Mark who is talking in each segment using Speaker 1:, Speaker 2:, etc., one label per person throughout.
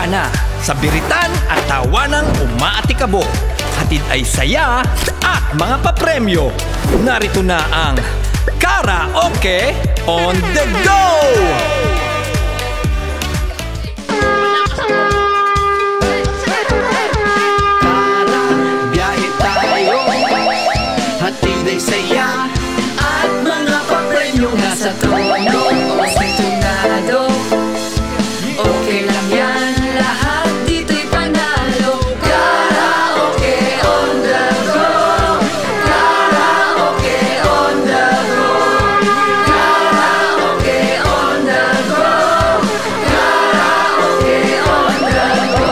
Speaker 1: na sa biritan at tawanang umaatikabo. Hatid ay saya at mga papremyo. Narito na ang Karaoke on the Go!
Speaker 2: Biyahe tayo, hatid ay saya at mga papremyo nasa tono o sintonado. Okay lang yan, lahat dito'y panalo. Karaoke on the go. Karaoke on the go. Karaoke on the go. Karaoke on the go.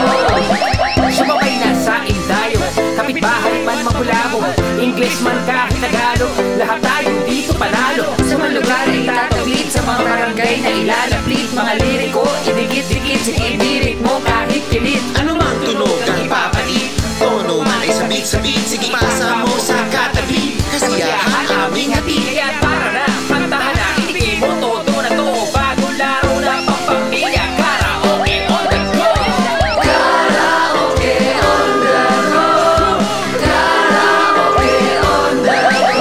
Speaker 2: Sumabay na sa indayo, kapitbahay man mangulamo, English man kahit Tagalog, lahat tayo dito panalo. Sa mga lugar ay tatawid, sa mga barangay na ilalaplit, mga liriko, idikit-dikit, sige lirik mo kahit kilit. Ano mang tunog ang ipapalit, tono man ay sabit-sabit, sige pasa mo sa katabi. Kasiyahan aming hati, kaya para na, pantahan na, itigay mo todo na to, bago laro na pampamilya. Karaoke on the go. Karaoke on the go. Karaoke on the go.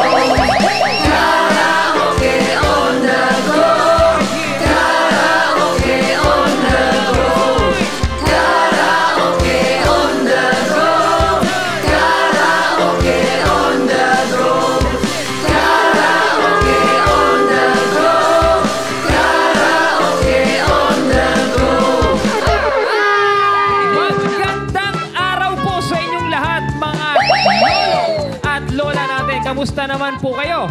Speaker 2: Karaoke on the go. Karaoke on the go. Karaoke on the go. Karaoke on the go. Karaoke on the go. Karaoke on the go.
Speaker 3: Magandang araw po sa inyong lahat, mga lolo at lola natin. Kamusta naman po kayo?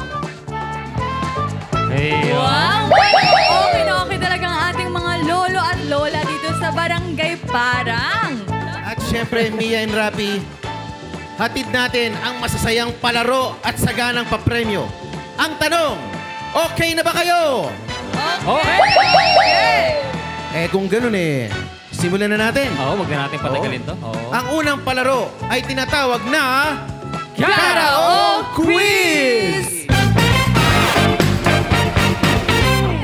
Speaker 3: Ayun.
Speaker 4: Wow! Okay na okay talaga ang ating mga lolo at lola dito sa Barangay Parang.
Speaker 5: At syempre, Mia and Rapi, hatid natin ang masasayang palaro at saganang papremyo. Ang tanong, okay na ba kayo?
Speaker 3: Okay!
Speaker 5: Eh kung ganun simulan na natin.
Speaker 3: Oo, wag na natin patagalin to. Oo.
Speaker 5: Ang unang palaro ay tinatawag na
Speaker 3: Karaoke
Speaker 5: Quiz!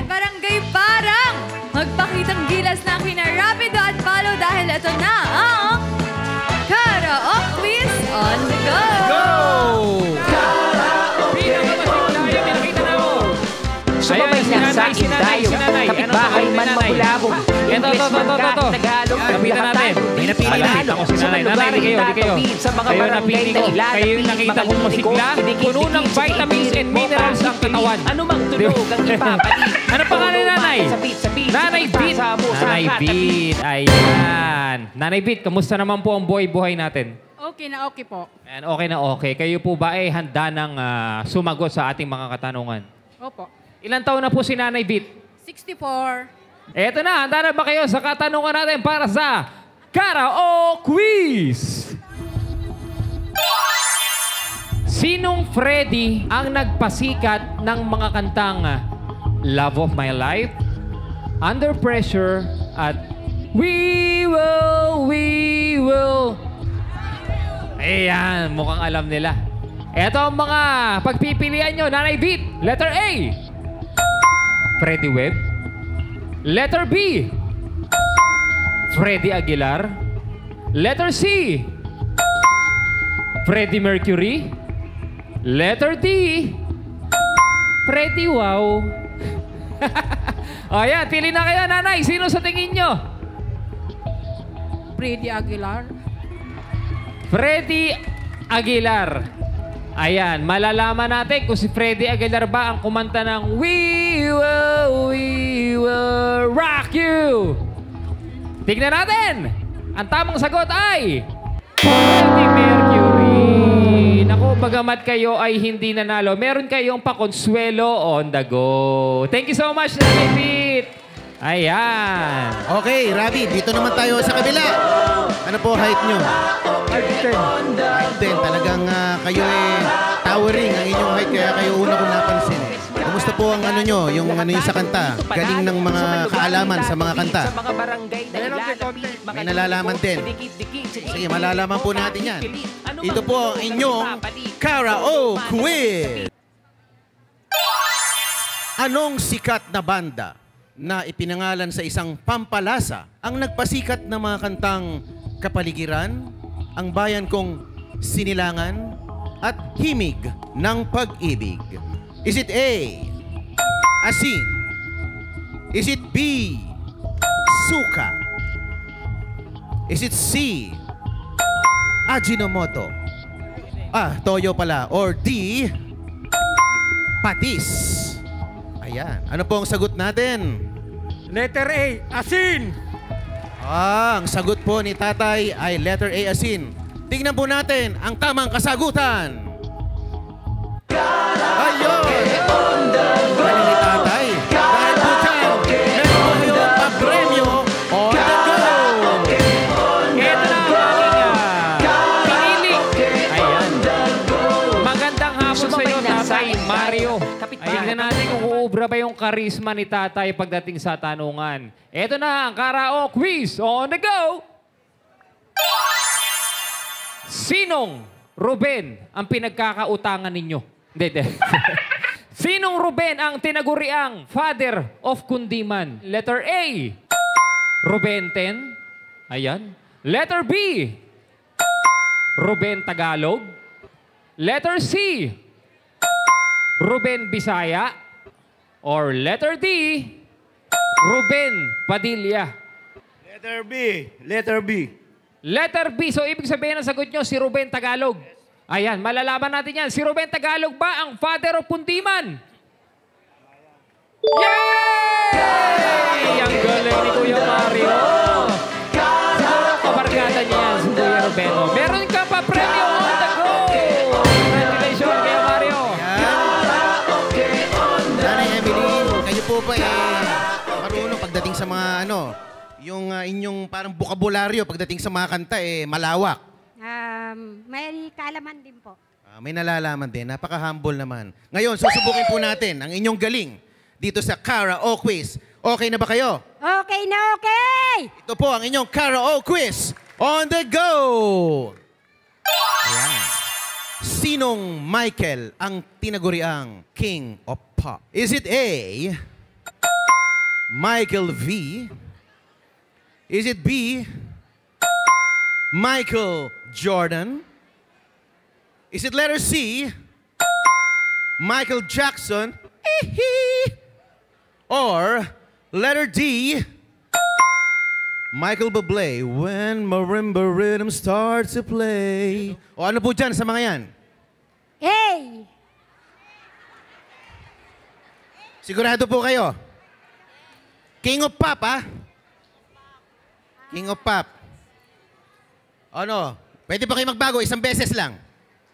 Speaker 4: Barangay Parang! Magpakitang gilas na kina Rapido at Palo dahil ito na ang Karaoke Quiz on the Go!
Speaker 2: Sumabay na sa indayo, kapitbahay man mangulabog, English man kahit Tagalog,
Speaker 3: Lapitan natin.
Speaker 5: May napili na.
Speaker 3: Malapit ako si nanay. Nanay, di kayo.
Speaker 2: Sa mga
Speaker 3: Kayo
Speaker 2: barangay
Speaker 3: napili
Speaker 2: na
Speaker 3: ko.
Speaker 2: ilalapit,
Speaker 3: Kayo yung nakita kong masigla. Puno ng vitamins and minerals ang katawan.
Speaker 2: Ano mang tunog ang ipapalit.
Speaker 3: Ano pangalan, nanay? Nanay Beat. Nanay Beat. Ayan. Nanay Beat, kamusta naman po ang buhay-buhay natin?
Speaker 4: Okay na okay po.
Speaker 3: And okay na okay. Kayo po ba ay handa ng sumagot sa ating mga katanungan?
Speaker 4: Opo.
Speaker 3: Ilang taon na po si Nanay Beat?
Speaker 4: 64.
Speaker 3: Eto na, handa na ba kayo sa katanungan natin para sa Karaoke Quiz? Sinong Freddy ang nagpasikat ng mga kantang Love of My Life, Under Pressure, at We Will? Ayan, mukhang alam nila. Eto ang mga pagpipilian nyo, Nanay Beat. Letter A, Freddie Webb. Letter B, Freddie Aguilar. Letter C, Freddie Mercury. Letter D, Freddie Wow. O yan, pili na kayo, nanay. Sino sa tingin nyo?
Speaker 4: Freddie Aguilar.
Speaker 3: Freddie Aguilar. Ayan, malalaman natin kung si Freddie Aguilar ba ang kumanta ng We Will Rock You. Tignan natin. Ang tamang sagot ay Freddie Mercury. Naku, bagamat kayo ay hindi nanalo, meron kayong pakonsuelo on the go. Thank you so much, Nanay Beat. Ayan.
Speaker 5: Okay, Rabi, dito naman tayo sa kabila. Ano po height nyo? 5'10". Talagang kayo towering ang inyong height, kaya kayo una kong napansin. Kamusta po ang ano nyo, yung ano yung sa kanta? Galing ng mga kaalaman sa mga kanta. May nalalaman din. Sige, malalaman po natin yan. Ito po ang inyong Karaoke Quiz. Anong sikat na banda na ipinangalan sa isang pampalasa ang nagpasikat na mga kantang Kapaligiran, Ang Bayan Kong Sinilangan, at Himig ng Pag-ibig? Is it A, asin? Is it B, suka? Is it C, Ajinomoto? Toyo pala. Or D, patis? Ayan. Ano po ang sagot natin?
Speaker 1: Letter A, asin!
Speaker 5: Ang sagot po ni tatay ay letter A, asin. Tingnan po natin ang tamang kasagutan. Ayun! Galing ni tatay. Dahil po dyan, meron po kayong pa-premyo on the go!
Speaker 3: Ito na ang aking pinili. Ayan. Magandang hapon sa iyo, Tatay Mario. Tingnan natin kung uubra ba yung karisma ni Tatay pagdating sa tanungan. Ito na ang Karaoke Quiz on the go! Sinong Ruben ang pinagkakautangan ninyo? Hindi. Sinong Ruben ang tinaguriang father of Kundiman? Letter A, Ruben 10. Ayan. Letter B, Ruben Tagalog. Letter C, Ruben Bisaya. Or letter D, Ruben Padilla.
Speaker 6: Letter B. Letter B.
Speaker 3: Letter B. So, ibig sabihin ang sagot nyo, si Ruben Tagalog. Ayan, malalaman natin yan. Si Ruben Tagalog ba ang father of Kundiman? Yay! Ang galing ni Kuya Mario. Siguro kabarkada niya yan, si Kuya Ruben. Meron ka pa premyo on the go! Congratulations, Kuya Mario.
Speaker 5: Nanay Emily, kayo po ba marunong pagdating sa mga yung inyong parang bukabularyo pagdating sa mga kanta malawak?
Speaker 7: May kaalaman din po.
Speaker 5: May nalalaman din. Napaka-humble naman. Ngayon, susubukin po natin ang inyong galing dito sa Karaoke Quiz. Okay na ba kayo?
Speaker 7: Okay na okay!
Speaker 5: Ito po ang inyong Karaoke Quiz on the go! Ayan. Sinong Michael ang tinaguriang King of Pop? Is it A, Michael V? Is it B, Michael Jordan? Is it letter C, Michael Jackson? Or letter D, Michael Bublé, when marimba rhythm starts to play? O ano po dyan sa mga yan?
Speaker 7: Hey!
Speaker 5: Sigurado po kayo? King of Pop, ha? King of Pop. Ano? Pwede pa kayo magbago? Isang beses lang.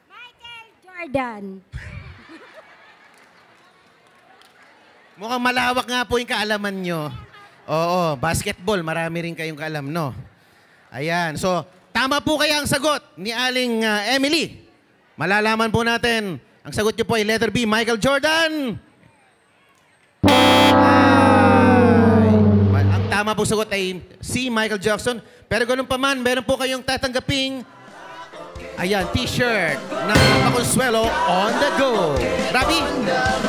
Speaker 7: Michael Jordan.
Speaker 5: Mukhang malawak nga po yung kaalaman nyo. Oo, basketball. Marami rin kayong kaalam, no? Ayan. So, tama po kaya ang sagot ni Aling Emily. Malalaman po natin. Ang sagot nyo po ay letter B, Michael Jordan. Ang tama po sagot ay C, Michael Jackson. Pero ganun pa man, meron po kayong tatanggaping t-shirt na Paconsuelo on the go. Rabi?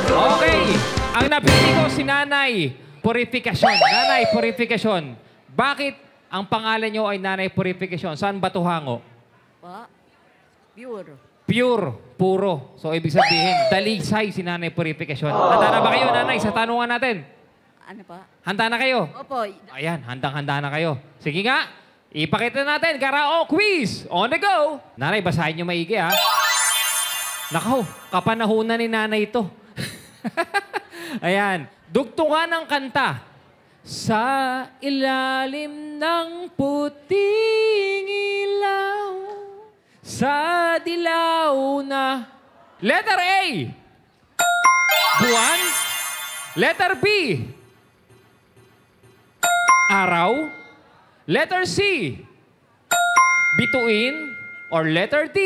Speaker 3: Okay. Ang napili ko si Nanay Purificacion. Nanay Purificacion. Bakit ang pangalan nyo ay Nanay Purificacion? Saan ba tuhango?
Speaker 7: Pure.
Speaker 3: Pure. Puro. So, ibig sabihin, dalisay si Nanay Purificacion. Handa na ba kayo, Nanay, sa tanungan natin?
Speaker 7: Ano pa?
Speaker 3: Handa na kayo?
Speaker 7: Opo.
Speaker 3: Ayan, handang-handa na kayo. Sige nga, ipakita natin, Karaoke Quiz on the go. Nanay, basahin nyo maigi, ha? Nakaw, kapanahunan ni Nanay ito. Ayan, dugtungan ng kanta. Sa ilalim ng puting ilaw, sa dilaw na... Letter A, buwan. Letter B, araw. Letter C, bituin. Or letter D,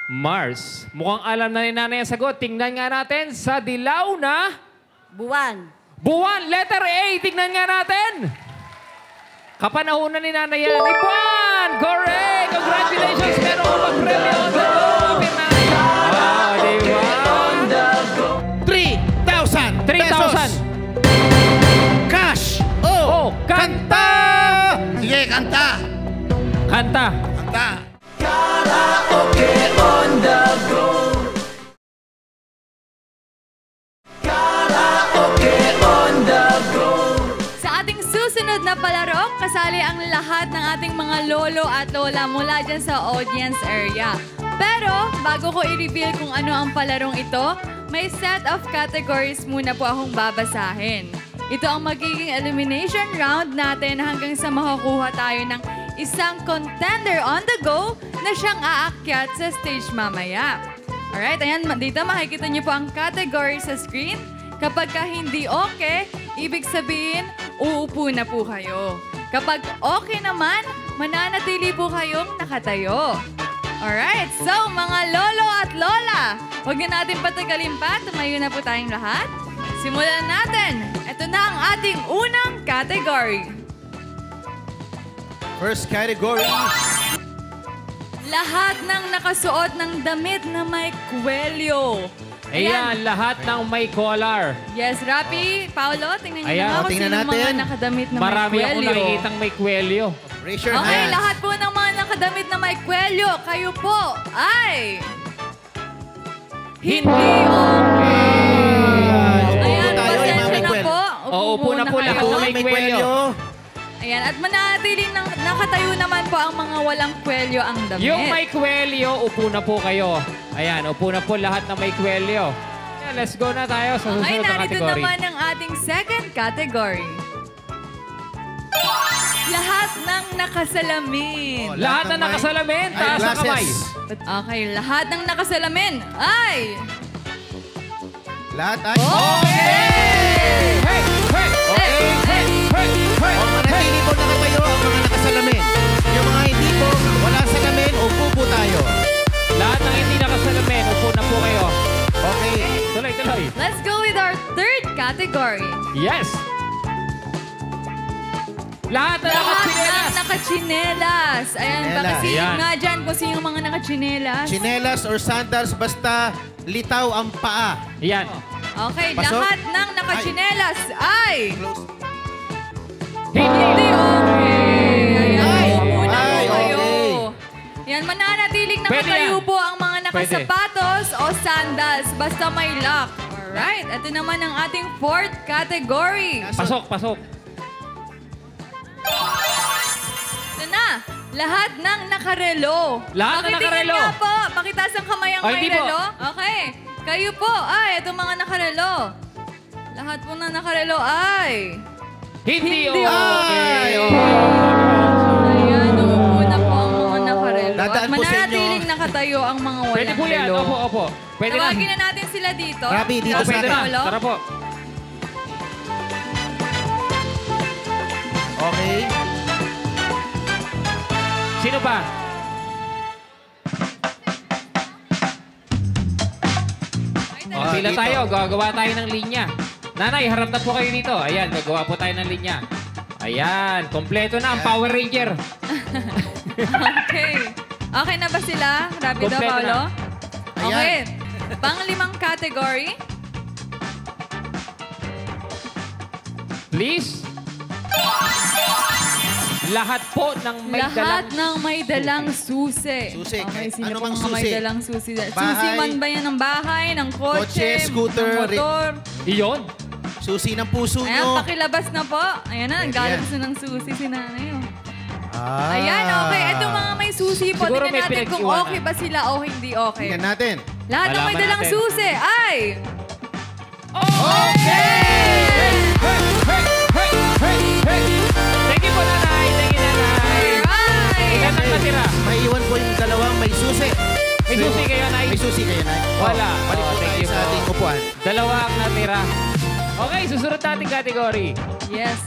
Speaker 3: Mars. Mukhang alam na ni Nanay ang sagot. Tingnan nga natin sa dilaw na...
Speaker 7: Buwan.
Speaker 3: Buwan. Letter A. Tingnan nga natin. Kapanahunan ni Nanay yan. Buwan! Correct! Congratulations! Meron ko mag-premyo on the go. Diba?
Speaker 5: 3,000
Speaker 3: 3,000. Kanta.
Speaker 6: Kanta.
Speaker 4: Sa ating susunod na palaro, kasali ang lahat ng ating mga lolo at lola mula dyan sa audience area. Pero, bago ko i-reveal kung ano ang palarong ito, may set of categories muna po akong babasahin. Ito ang magiging elimination round natin hanggang sa makakuha tayo ng isang contender on the go na siyang aakyat sa stage mamaya. Alright, ayan, dito makikita niyo po ang category sa screen. Kapag hindi okay, ibig sabihin, uupo na po kayo. Kapag okay naman, mananatili po kayong nakatayo. Alright, so mga lolo at lola, huwag na natin patagalin pa, tumayo na po tayong lahat. Simulan natin. Ito na ang ating unang category.
Speaker 5: First category.
Speaker 4: Lahat ng nakasuot ng damit na may kwelyo.
Speaker 3: Ayan, lahat ng may collar.
Speaker 4: Yes, Rapi, Paolo, tingnan niyo
Speaker 3: Ayan.
Speaker 4: naman kung
Speaker 5: Tingnan
Speaker 4: sino mga
Speaker 5: natin.
Speaker 4: nakadamit na
Speaker 3: Marami
Speaker 4: may
Speaker 3: akong
Speaker 4: kwelyo.
Speaker 3: nakikitang may kwelyo.
Speaker 5: Raise your
Speaker 4: Okay,
Speaker 5: hands.
Speaker 4: lahat po ng mga nakadamit na may kwelyo, kayo po ay... Hindi okay. Ayan,
Speaker 5: tayo,
Speaker 4: pasensya
Speaker 5: yung mga may
Speaker 4: na
Speaker 5: kwelyo.
Speaker 4: po.
Speaker 3: Upo na po
Speaker 4: kayo.
Speaker 3: lahat ng may kwelyo.
Speaker 4: Ayan, at manatiling nakatayo naman po ang mga walang kwelyo ang damit.
Speaker 3: Yung may kwelyo, upo na po kayo. Ayan, upo na po lahat ng may kwelyo. Yeah, let's go na tayo sa
Speaker 4: Okay,
Speaker 3: susunod na
Speaker 4: narito
Speaker 3: category.
Speaker 4: naman ang ating second category. Lahat ng nakasalamin.
Speaker 5: Oh,
Speaker 3: Lahat na
Speaker 5: ng may
Speaker 3: nakasalamin, taas ang
Speaker 5: eyeglasses.
Speaker 3: kamay.
Speaker 4: Okay, lahat ng nakasalamin ay...
Speaker 5: Lahat ay...
Speaker 3: Hey! Hey! Hey!
Speaker 5: Okay.
Speaker 3: Hey! Hey! Hey!
Speaker 5: O manatili po nakatayo ang mga nakasalamin. Yung mga hindi po, wala salamin, upo po tayo.
Speaker 3: Lahat ng hindi nakasalamin, upo na po kayo.
Speaker 5: Okay.
Speaker 3: Tuloy, tuloy.
Speaker 4: Let's go with our third category.
Speaker 3: Yes! Lahat na
Speaker 4: Lahat
Speaker 3: nakachinelas.
Speaker 4: ng nakachinelas. Ayan,
Speaker 5: Chinelas.
Speaker 4: pakisilip
Speaker 3: Ayan.
Speaker 4: nga dyan kung sino yung mga nakachinelas.
Speaker 5: Chinelas or sandals, basta litaw ang paa.
Speaker 3: Yan.
Speaker 4: Okay,
Speaker 5: Pasok.
Speaker 4: lahat ng nakachinelas ay...
Speaker 5: Close.
Speaker 4: Hindi okay. Ayan,
Speaker 5: Ay,
Speaker 4: upo na po
Speaker 5: ay,
Speaker 4: kayo.
Speaker 5: okay.
Speaker 4: Yan, mananatiling
Speaker 3: Pwede
Speaker 4: nakatayo
Speaker 3: yan.
Speaker 4: po ang mga nakasapatos o sandals, basta may lock. Alright, ito naman ang ating fourth category.
Speaker 3: Pasok, pasok.
Speaker 4: Ito na, lahat ng nakarelo.
Speaker 3: Lahat ng
Speaker 4: Pakitingin
Speaker 3: nakarelo.
Speaker 4: nga po, pakitaas ang kamay ang
Speaker 3: Oh,
Speaker 4: may
Speaker 3: hindi po.
Speaker 4: relo. Okay, kayo po, ay, itong mga nakarelo. Lahat po ng nakarelo ay...
Speaker 3: Hindi
Speaker 4: Hindi
Speaker 3: okay.
Speaker 4: Ayan, umupo na po ang mga nakarelo. At
Speaker 5: Dadaan po sa inyo.
Speaker 4: mananatiling nakatayo ang mga
Speaker 3: Pwede
Speaker 4: walang
Speaker 3: po yan.
Speaker 4: relo.
Speaker 3: Opo, opo. Pwede na.
Speaker 4: Tawagin na natin sila dito.
Speaker 5: Rabi, dito
Speaker 3: Oh,
Speaker 5: sa
Speaker 3: pwede
Speaker 5: akin.
Speaker 3: na.
Speaker 4: Paolo.
Speaker 3: Tara po.
Speaker 5: Okay.
Speaker 3: Sino pa? Oh, pila
Speaker 5: dito.
Speaker 3: tayo. Gagawa tayo ng linya. Nanay, harap na po kayo dito. Ayan, gagawa po tayo ng linya. Ayan, kompleto na ang Power Ranger.
Speaker 4: Okay. Okay na ba sila? Rapido,
Speaker 3: Kompleto
Speaker 4: Paolo?
Speaker 3: na.
Speaker 4: Okay. Pang-limang category.
Speaker 3: Please. Lahat po ng may
Speaker 4: Lahat
Speaker 3: dalang...
Speaker 4: ng may dalang susi.
Speaker 5: Susi.
Speaker 4: Okay, sino
Speaker 5: Ano
Speaker 4: pang
Speaker 5: mang
Speaker 4: mga may
Speaker 5: susi?
Speaker 4: dalang susi? Susi
Speaker 5: Bahay.
Speaker 4: man ba yan ng bahay, ng kotse,
Speaker 5: Kotse, scooter,
Speaker 4: ng motor?
Speaker 3: Iyon.
Speaker 5: Susi ng puso
Speaker 4: Ayan,
Speaker 5: nyo.
Speaker 4: pakilabas na po. Ayan na,
Speaker 5: Ayan.
Speaker 4: naglalabas na ng susi si nanay. Oh.
Speaker 5: Ah.
Speaker 4: Ayan, okay. Itong mga may susi po,
Speaker 3: Siguro
Speaker 4: tingnan
Speaker 3: may
Speaker 4: natin kung
Speaker 3: pinag-iwanan.
Speaker 4: okay ba sila o hindi okay.
Speaker 5: Tingnan natin.
Speaker 4: Lahat ng may
Speaker 3: Malaman
Speaker 4: dalang
Speaker 3: natin.
Speaker 4: susi ay...
Speaker 3: Okay! Hey! Hey! Hey! Hey! Hey! Thank you po, nanay. Thank you, nanay.
Speaker 4: Alright!
Speaker 3: Ilan ang natira?
Speaker 5: Maiiwan po yung dalawang may susi.
Speaker 3: May susi kayo, nay?
Speaker 5: May susi kayo, Nay.
Speaker 3: Wala.
Speaker 5: Balik po
Speaker 3: Oh, thank
Speaker 5: tayo
Speaker 3: you
Speaker 5: sa
Speaker 3: po.
Speaker 5: ating upuan.
Speaker 3: Dalawa ang natira. Okay, susunod nating category.
Speaker 4: Yes.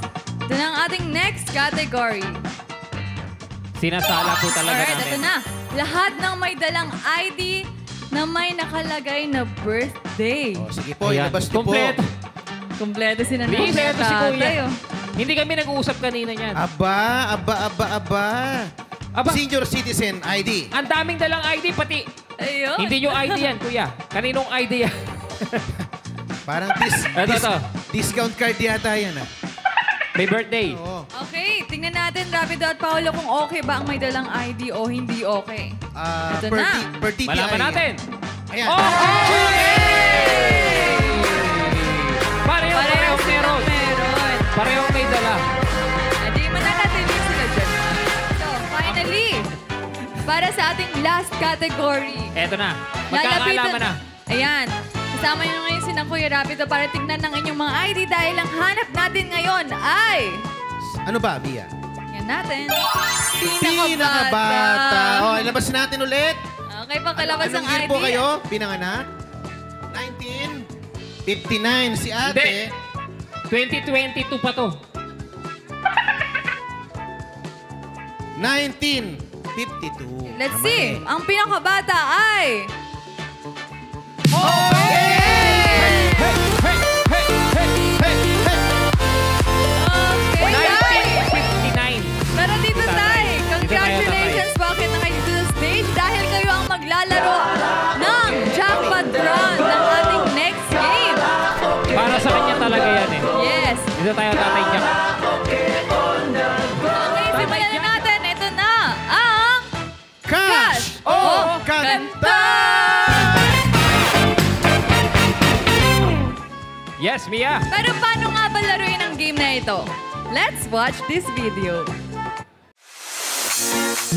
Speaker 4: Ito na ang ating next category.
Speaker 3: Sinasala po talaga
Speaker 4: Alright, ito
Speaker 3: namin.
Speaker 4: na. Lahat ng may dalang ID na may nakalagay na birthday.
Speaker 5: O, sige po,
Speaker 3: Ayan.
Speaker 5: ilabas niyo po.
Speaker 3: Kompleto.
Speaker 4: Kompleto sila ng
Speaker 3: Please, eto si
Speaker 4: tatay,
Speaker 3: Kuya.
Speaker 4: oh.
Speaker 3: Hindi kami nag-uusap kanina niyan.
Speaker 5: Aba.
Speaker 3: Aba.
Speaker 5: Senior Citizen ID.
Speaker 3: Ang daming dalang ID, pati.
Speaker 4: Ayun.
Speaker 3: Hindi yung ID yan, kuya. Kaninong ID yan?
Speaker 5: Parang
Speaker 3: Ito.
Speaker 5: discount card yata yan. Ah.
Speaker 3: May birthday.
Speaker 5: Oo.
Speaker 4: Okay, tingnan tingnan natin, Rapido at Paolo, kung okay ba ang may dalang ID o hindi okay. Ito
Speaker 5: Per,
Speaker 4: na.
Speaker 5: per TTI.
Speaker 3: Malaman natin.
Speaker 5: Ayan.
Speaker 3: Okay! Parehong meron. Parehong may dala.
Speaker 4: Hindi mananatili sila dyan. So, finally, para sa ating last category.
Speaker 3: Eto na. Magkakaalaman na.
Speaker 4: Ayan. Kasama nyo ngayon si Kuya Rapido para tignan ng inyong mga ID dahil ang hanap natin ngayon ay...
Speaker 5: Ano ba, Bia?
Speaker 4: Yan natin.
Speaker 5: Pinakabata. O, ilabas natin ulit.
Speaker 4: Okay, pagkalabas ang
Speaker 5: Anong year
Speaker 4: ID.
Speaker 5: po kayo? Pinanganak? 1959. Si ate.
Speaker 3: 2022 pa to.
Speaker 5: 1952.
Speaker 4: Let's see. Ang pinakabata ay... Okay, Tay!
Speaker 3: 1959.
Speaker 4: Pero dito, Tay, congratulations po kayo na kayo to the stage dahil kayo ang maglalaro ng jackpot run ng ating next game.
Speaker 3: Para sa kanya talaga yan eh.
Speaker 4: Yes.
Speaker 3: Dito tayo Tatay Jack.
Speaker 4: Okay, simulan na natin. Ito na ang
Speaker 5: Cash o Kanta!
Speaker 3: Yes, Mia.
Speaker 4: Pero paano nga ba laruin ang game na ito? Let's watch this video.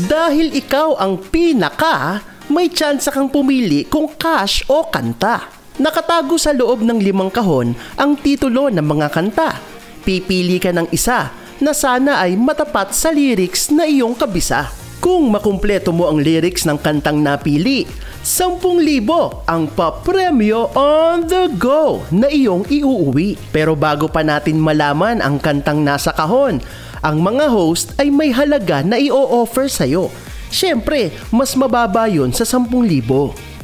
Speaker 8: Dahil ikaw ang pinaka, may tsansa kang pumili kung cash o kanta. Nakatago sa loob ng 5 kahon ang titulo ng mga kanta. Pipili ka ng isa na sana ay matapat sa lyrics na iyong kabisa. Kung makumpleto mo ang lyrics ng kantang napili, 10,000 ang papremyo on the go na iyong iuuwi. Pero bago pa natin malaman ang kantang nasa kahon, ang mga host ay may halaga na i-o-offer sa'yo. Siyempre, mas mababa yun sa 10,000.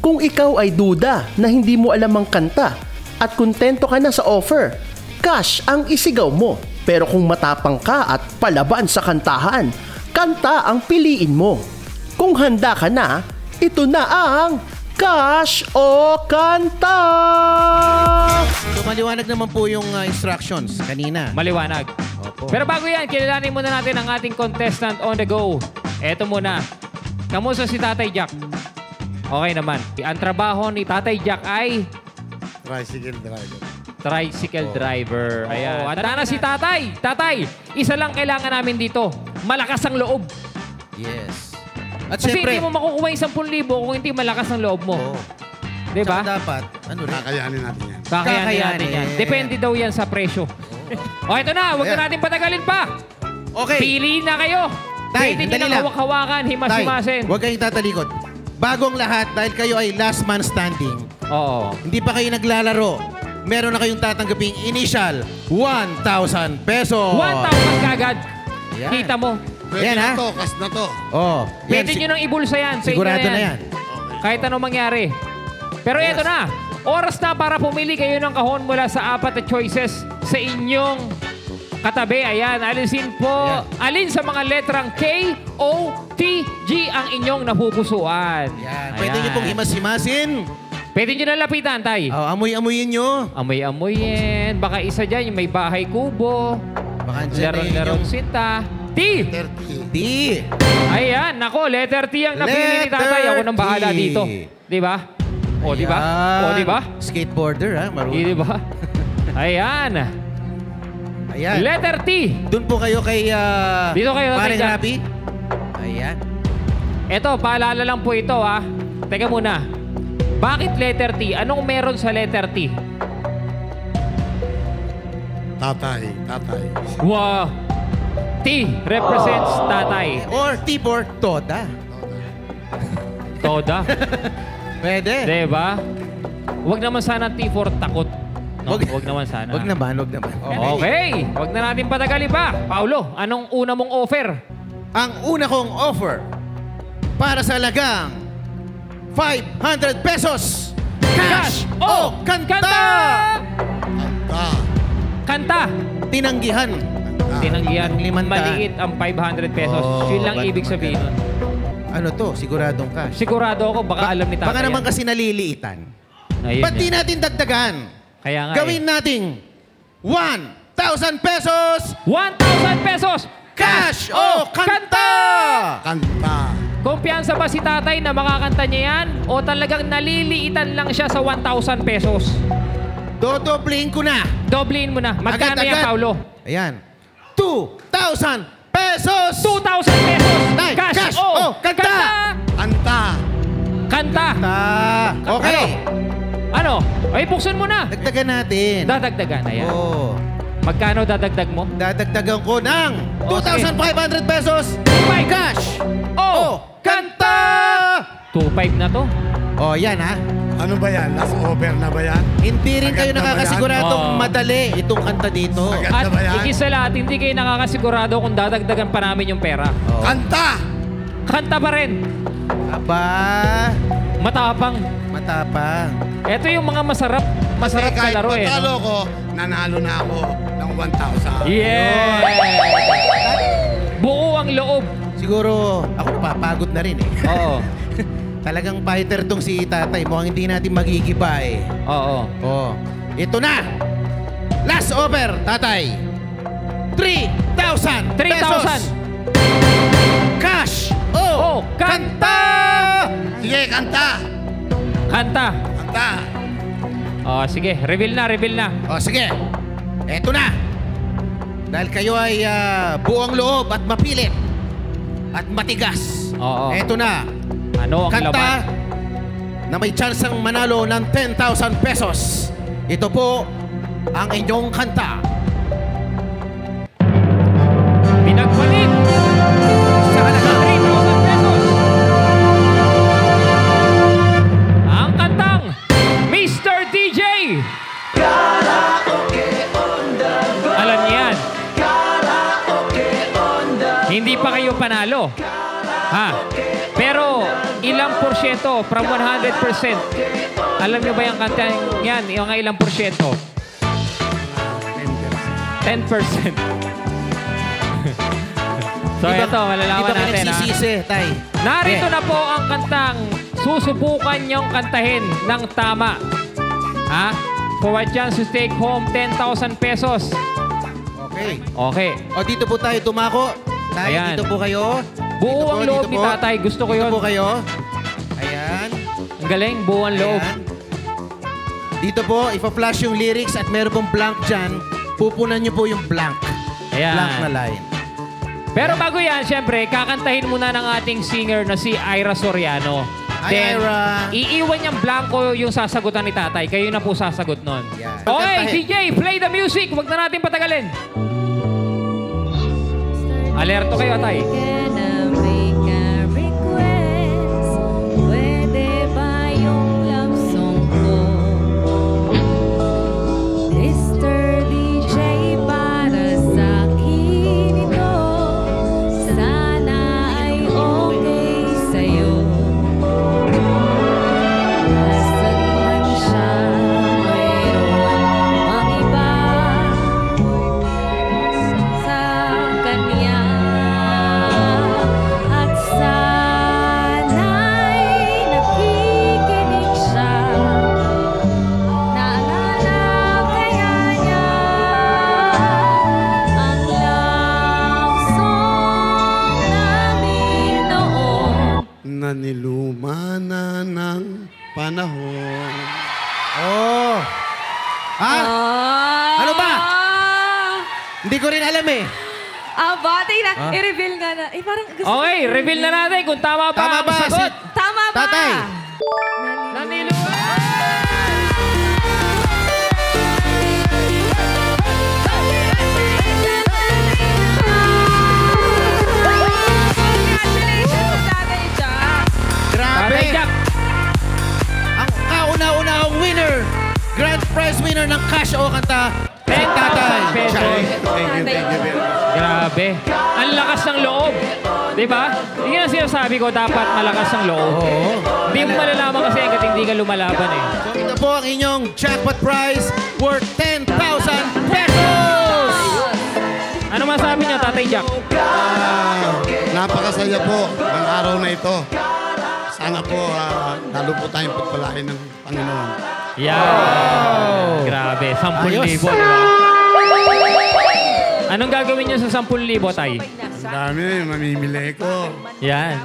Speaker 8: Kung ikaw ay duda na hindi mo alam ang kanta at kontento ka na sa offer, cash ang isigaw mo. Pero kung matapang ka at palaban sa kantahan, kanta ang piliin mo. Kung handa ka na, ito na ang Cash o Kanta!
Speaker 5: So, maliwanag naman po yung instructions kanina.
Speaker 3: Maliwanag.
Speaker 5: Opo.
Speaker 3: Pero bago yan, kilalanin muna natin ang ating contestant on the go. Eto muna. Kamusta si Tatay Jack? Okay naman. Ang trabaho ni Tatay Jack ay...
Speaker 6: Tricycle driver.
Speaker 3: Tricycle driver. Ayan. Handa na si Tatay. Tatay, isa lang kailangan namin dito. Malakas ang loob.
Speaker 5: Yes. At
Speaker 3: Kasi
Speaker 5: syempre,
Speaker 3: hindi mo makukuha yung 10,000 kung hindi malakas ang loob mo.
Speaker 5: Oo.
Speaker 3: Diba?
Speaker 5: Tsaka dapat, ano rin?
Speaker 6: Kakayanin natin yan.
Speaker 3: Kakayanin natin yan. Depende daw yan sa presyo. O, ito na. Huwag
Speaker 5: Ayan.
Speaker 3: na natin patagalin pa.
Speaker 5: Okay.
Speaker 3: Pili na kayo.
Speaker 5: Tay,
Speaker 3: Pwede nyo
Speaker 5: dali
Speaker 3: nang
Speaker 5: lang.
Speaker 3: hawak-hawakan, himas-himasin.
Speaker 5: huwag kayong tatalikod. Bagong lahat, dahil kayo ay last man standing,
Speaker 3: Oo.
Speaker 5: hindi pa kayo naglalaro, meron na kayong tatanggaping initial 1,000 pesos.
Speaker 3: 1,000 kagad.
Speaker 5: Yan.
Speaker 3: Kita mo.
Speaker 6: Pwede
Speaker 5: Yan,
Speaker 6: na
Speaker 5: ha?
Speaker 6: to, kas na to.
Speaker 5: Oh, yan,
Speaker 3: Pwede nyo nang ibulsa yan. Sa inyo
Speaker 5: sigurado na yan.
Speaker 3: Kahit anong mangyari. Pero eto na. Oras na para pumili kayo ng kahon mula sa 4 na choices sa inyong katabi. Ayan. Alisin po. Alin sa mga letrang K, O, T, G ang inyong napupusuan.
Speaker 5: Yan. Pwede nyo pong himas-himasin.
Speaker 3: Pwede nyo na lapitan, Tay.
Speaker 5: Oh, amoy-amoyin nyo.
Speaker 3: Amoy-amoyin. Baka isa dyan yung may bahay kubo.
Speaker 5: Baka dyan na yun
Speaker 3: Laro-larong
Speaker 5: yung
Speaker 3: sinta. T!
Speaker 6: 30.
Speaker 5: D.
Speaker 3: Ayan, nako, letter T ang napili ni Tatay.
Speaker 5: Letter
Speaker 3: Ako nang bahala
Speaker 5: T.
Speaker 3: dito. Di ba? O, di ba? O, di ba?
Speaker 5: Skateboarder, ha? Marunong.
Speaker 3: Di ba? Ayan.
Speaker 5: Ayan.
Speaker 3: Letter T.
Speaker 5: Doon po kayo kay
Speaker 3: Dito kayo,
Speaker 5: Paring
Speaker 3: Tatay Jack.
Speaker 5: Rapi. Ayan.
Speaker 3: Eto, paalala lang po ito, ha? Teka muna. Bakit letter T? Anong meron sa letter T?
Speaker 6: Tatay.
Speaker 3: Wow. T represents tatay.
Speaker 5: Or T for Toda.
Speaker 3: Toda.
Speaker 5: Pwede.
Speaker 3: Diba? Huwag naman sana T for takot. No?
Speaker 5: Wag-
Speaker 3: Huwag naman sana.
Speaker 5: Wag naman.
Speaker 3: Okay. Huwag na natin patagalin pa. Paulo, anong una mong offer?
Speaker 5: Ang una kong offer para sa lagang 500 pesos. Cash o Kanta!
Speaker 6: Kanta.
Speaker 3: Kanta!
Speaker 5: Tinanggihan.
Speaker 3: Tinanggihan.
Speaker 5: Ng 500.
Speaker 3: Maliit ang 500 pesos.
Speaker 5: Oh,
Speaker 3: Yun lang
Speaker 5: ba't
Speaker 3: ibig sabihin nun.
Speaker 5: Ano to? Siguradong cash.
Speaker 3: Sigurado ako, baka alam ni tatay.
Speaker 5: Baka naman
Speaker 3: yan.
Speaker 5: kasi naliliitan.
Speaker 3: Ayun
Speaker 5: Ba't di
Speaker 3: yan.
Speaker 5: natin dagdagan?
Speaker 3: Kaya nga
Speaker 5: Gawin nating 1,000 pesos.
Speaker 3: 1,000 pesos!
Speaker 5: Cash Cash o kanta?
Speaker 6: Kanta.
Speaker 3: Kumpiyansa ba si tatay na makakanta niya yan? O talagang naliliitan lang siya sa 1,000 pesos?
Speaker 5: Dodoblein ko na.
Speaker 3: Doblein mo na. Magkano yan,
Speaker 5: Agad-agad.
Speaker 3: Paulo?
Speaker 5: Ayan. 2,000 pesos!
Speaker 3: 2,000 pesos!
Speaker 5: Tay, cash o kanta?
Speaker 6: Kanta.
Speaker 3: Kanta!
Speaker 5: Okay.
Speaker 3: Ano? Ay, buksan mo na.
Speaker 5: Dagdagan natin.
Speaker 3: Dadagdagan na yan.
Speaker 5: Oo.
Speaker 3: Magkano dadagdag mo?
Speaker 5: Dadagdagan ko ng
Speaker 3: Okay.
Speaker 5: 2,500 pesos. Cash
Speaker 3: Oh!
Speaker 5: o kanta?
Speaker 3: 2,500 na to.
Speaker 5: Oh, yan ha.
Speaker 6: Ano ba yan? Last over na ba yan?
Speaker 5: Hindi rin kayo
Speaker 6: Agad na ba yan?
Speaker 5: nakakasiguradong
Speaker 3: Oo.
Speaker 5: madali itong kanta dito.
Speaker 6: Agad
Speaker 3: At
Speaker 6: na ba yan?
Speaker 3: higit sa lahat, hindi kayo nakakasigurado kung dadagdagan pa namin yung pera.
Speaker 5: Oh.
Speaker 6: Kanta!
Speaker 3: Kanta pa rin.
Speaker 5: Aba,
Speaker 3: Matapang.
Speaker 5: matapang.
Speaker 3: Ito yung mga masarap
Speaker 6: Kasi kahit
Speaker 3: kalaro eh.
Speaker 6: matalo
Speaker 3: No?
Speaker 6: ko, nanalo na ako ng 1,000.
Speaker 3: Yeah! Buo ang loob.
Speaker 5: Siguro, ako napapagod na rin eh.
Speaker 3: Oo.
Speaker 5: Talagang fighter tong si tatay. Mukhang hindi natin magigiba eh.
Speaker 3: Oo.
Speaker 5: Oh, ito na. Last over, tatay. 3,000 pesos.
Speaker 3: 3,000.
Speaker 5: Cash
Speaker 3: Oh,
Speaker 5: o kanta?
Speaker 6: Sige, kanta!
Speaker 3: Kanta.
Speaker 6: Kanta!
Speaker 3: Oh, sige. Reveal na, reveal na.
Speaker 5: O sige, eto na. Dahil kayo ay buong loob at mapilit at matigas.
Speaker 3: Oo.
Speaker 5: Eto na.
Speaker 3: Ano ang
Speaker 5: Kanta
Speaker 3: laman?
Speaker 5: na may tsansang manalo ng 10,000 pesos. Ito po ang inyong kanta.
Speaker 3: Pinagpalit sa halagang 3,000 pesos. Ang kantang Mr. DJ. Alam niyo yan. Hindi pa kayo panalo. Ha? Pero ilang porsyento from 100%? Alam niyo ba yung kanta yan? Yung ilang porsyento? 10%. So
Speaker 5: Di ba-
Speaker 3: ito, malalaman
Speaker 5: di ba
Speaker 3: natin ha.
Speaker 5: nagsisisi, tay?
Speaker 3: Narito
Speaker 5: Yeah.
Speaker 3: na po ang kantang susubukan niyong kantahin ng tama. Ha? For a chance to take home 10,000 pesos.
Speaker 5: Okay.
Speaker 3: Okay.
Speaker 5: O dito po tayo tumako. Tay,
Speaker 3: Ayan.
Speaker 5: dito po kayo.
Speaker 3: Buo ang loob ni tatay. Gusto ko
Speaker 5: Dito
Speaker 3: yun.
Speaker 5: po kayo. Ayan.
Speaker 3: Ang galing, buo ang loob.
Speaker 5: Ayan. Dito po, ipa-flash yung lyrics at meron pong blank dyan. Pupunan niyo po yung blank.
Speaker 3: Ayan.
Speaker 5: Blank na line.
Speaker 3: Pero bago yan, syempre, kakantahin muna ng ating singer na si Ira Soriano.
Speaker 5: Hi,
Speaker 3: Then,
Speaker 5: Ira.
Speaker 3: iiwan niyang blanco yung sasagutan ni tatay. Kayo na po sasagot nun.
Speaker 5: Yan.
Speaker 3: Okay,
Speaker 5: Kantahin.
Speaker 3: DJ, play the music. Huwag na natin patagalin. Alerto kayo, tay.
Speaker 4: Can I make a request? Pwede ba yung love song ko? Mr. DJ, para sa akin ito. Sana ay okay sa'yo. Nasaan man siya, mayroon mang iba sa kanya. At sana'y nakikinig siya. Naalala kaya niya ang love song namin noon.
Speaker 6: Naniluma na ng panahon.
Speaker 5: Oh. Ha? Ano ba? Hindi ko rin alam eh.
Speaker 4: Bati na. I-reveal nga na. Eh, parang gusto
Speaker 3: Okay, reveal na natin kung tama ba
Speaker 5: Tama
Speaker 3: ang
Speaker 5: ba?
Speaker 3: sagot.
Speaker 4: Tama ba?
Speaker 5: Tatay.
Speaker 3: Naniluwa!
Speaker 4: Congratulations, Tatay Jack.
Speaker 5: Grabe.
Speaker 3: Tatay Jack!
Speaker 5: Ang kauna-unahang winner. Grand prize winner ng cash o kanta. Si
Speaker 3: 10,000
Speaker 5: tatay.
Speaker 3: pesos.
Speaker 6: Thank you very much.
Speaker 3: Grabe. Ang lakas ng loob. Di ba? Yan ang sinasabi ko, dapat malakas ang loob.
Speaker 5: Oo.
Speaker 3: Hindi mo malalaman kasi hanggat hindi ka lumalaban eh.
Speaker 5: So ito po ang inyong jackpot prize worth 10,000 pesos.
Speaker 3: Ano masabi niyo, Tatay Jack?
Speaker 6: Napakasaya po ng araw na ito. Sana po lalo po tayong pagpalain ng Panginoon.
Speaker 3: Yeah. Grabe. 10,000,
Speaker 5: Ayos.
Speaker 3: di ba? Anong gagawin niyo sa 10,000, Tay?
Speaker 6: Dami, mamimili ko.
Speaker 3: Yan.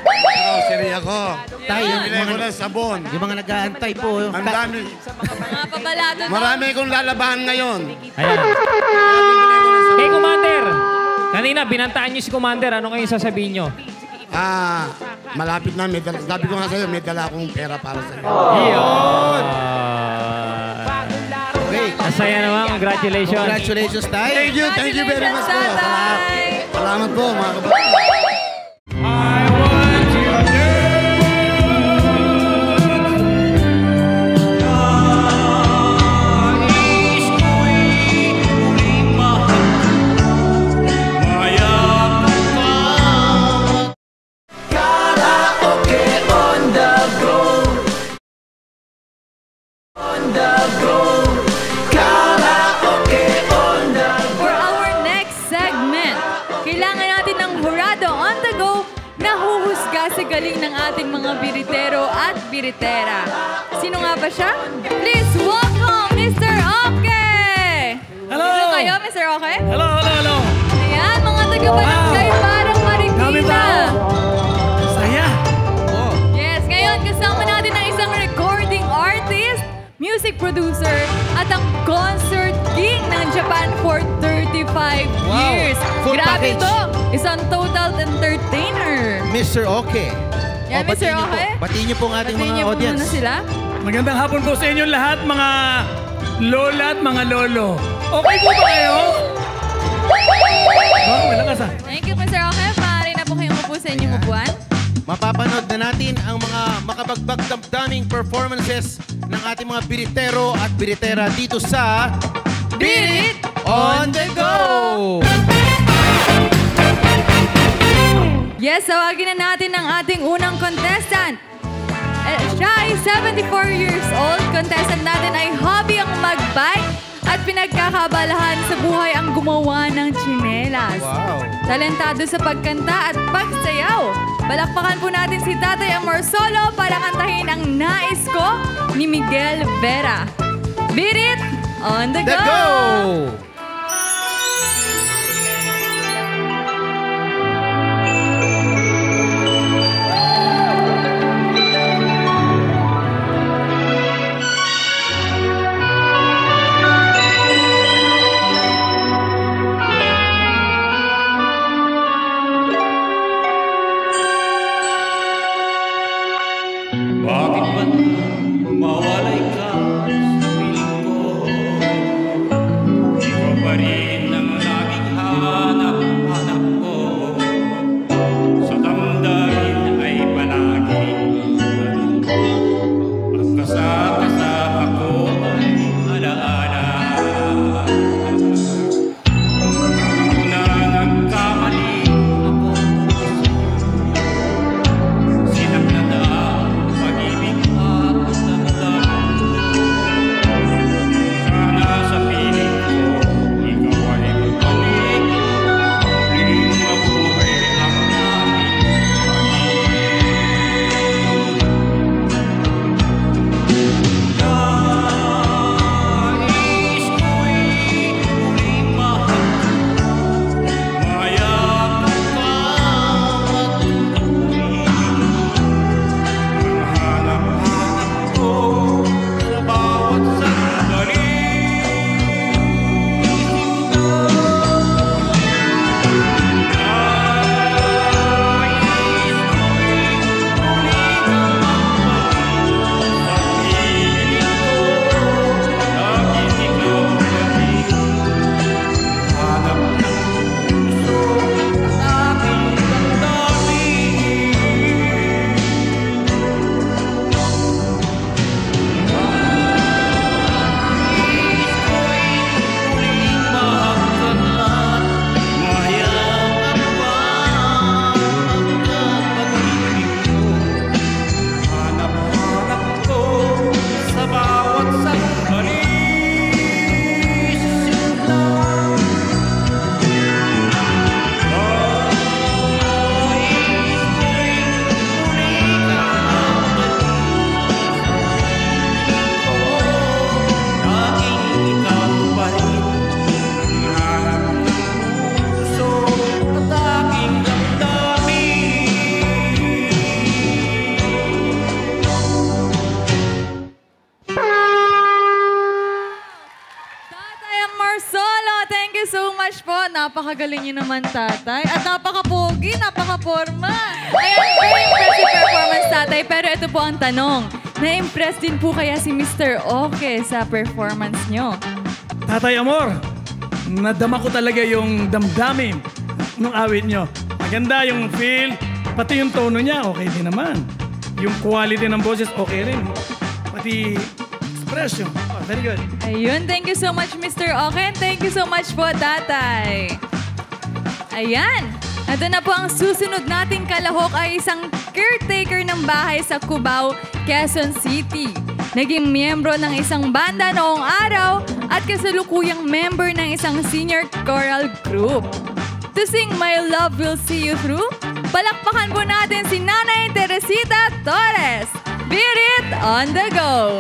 Speaker 6: Grocery ako.
Speaker 5: Tayo,
Speaker 6: Mamimili ko ng sabon.
Speaker 5: yung mga nag-aantay po.
Speaker 6: Ang dami.
Speaker 4: Mga pabalado na.
Speaker 6: Marami kong lalabahan ngayon.
Speaker 3: Ayan. Kay Commander, kanina binantaan niyo si Commander. Ano kayong sasabihin niyo?
Speaker 6: Malapit na. Sabi ko nga sa'yo, may dala akong pera para sa'yo.
Speaker 3: Yun!
Speaker 5: Okay.
Speaker 3: Masaya naman. Congratulations.
Speaker 5: Congratulations, Tay.
Speaker 6: Thank you very much po.
Speaker 4: Tatay.
Speaker 6: Salamat po, mga kapatid.
Speaker 4: For our next segment, kailangan natin ng Jurado on the go na huhusga sa galing ng ating mga biritero at biritera. Sino nga ba siya? Please welcome Mr. Oke!
Speaker 9: Hello!
Speaker 4: Sino kayo, Mr. Oke?
Speaker 9: Hello, hello, hello.
Speaker 4: Ayan, mga taga-barangay parang
Speaker 9: Dami
Speaker 4: Marikina.
Speaker 9: tao. Saya.
Speaker 4: Yes, ngayon kasama natin ang isang recording artist, music producer, at ang concert king ng Japan for 35 years.
Speaker 5: Full
Speaker 4: Grabe
Speaker 5: package.
Speaker 4: to! Isang total entertainer.
Speaker 5: Mr. Oke.
Speaker 4: Yan, Mr.
Speaker 5: batiin niyo
Speaker 4: Oke.
Speaker 5: po- Batiin niyo po ang ating
Speaker 4: Batiin
Speaker 5: mga
Speaker 4: niyo po
Speaker 5: audience.
Speaker 4: muna sila.
Speaker 9: Magandang hapon po sa inyo lahat, mga lola at mga lolo. Okay po ba kayo? Malakas ah.
Speaker 4: Thank you, Mr. Oke. Maaari na po kayong upo sa inyong upuan.
Speaker 5: Mapapanood na natin ang mga makabagbag damdaming performances ng ating mga biritero at biritera dito sa
Speaker 4: Birit
Speaker 5: On The Go!
Speaker 4: Yes, tawagin na natin ang ating unang contestant. Siya ay 74 years old. Contestant natin ay hobby ang mag-bike at pinagkakabalahan sa buhay ang gumawa ng tsinelas.
Speaker 5: Wow.
Speaker 4: Talentado sa pagkanta at pagsayaw. Balakpakan po natin si Tatay Amor Solo para kantahin ang Nais Ko ni Miguel Vera. Birit on the
Speaker 5: The
Speaker 4: go!
Speaker 5: Go!
Speaker 10: Bakit ba mawalay ka sa piling ko? Ikaw pa rin ang laging
Speaker 4: napakagaling niyo naman, tatay. At napaka-pogi, napaka-forma. Ayan, very impressive performance, tatay. Pero ito po ang tanong. Na-impress din po kaya si Mr. Oke sa performance niyo?
Speaker 9: Tatay Amor, nadama ko talaga yung damdamin ng awit nyo. Maganda yung feel, pati yung tono niya, okay din naman. Yung quality ng boses, okay rin. Pati expression, very good.
Speaker 4: Ayun, thank you so much, Mr. Oke. Thank you so much po, tatay. Ayan. Ito na po ang susunod nating kalahok ay isang caretaker ng bahay sa Cubao, Quezon City. Naging miyembro ng isang banda noong araw at kasalukuyang member ng isang senior choral group. To sing My Love Will See You Through, palakpakan po natin si Nanay Teresita Torres. Beat it on the go!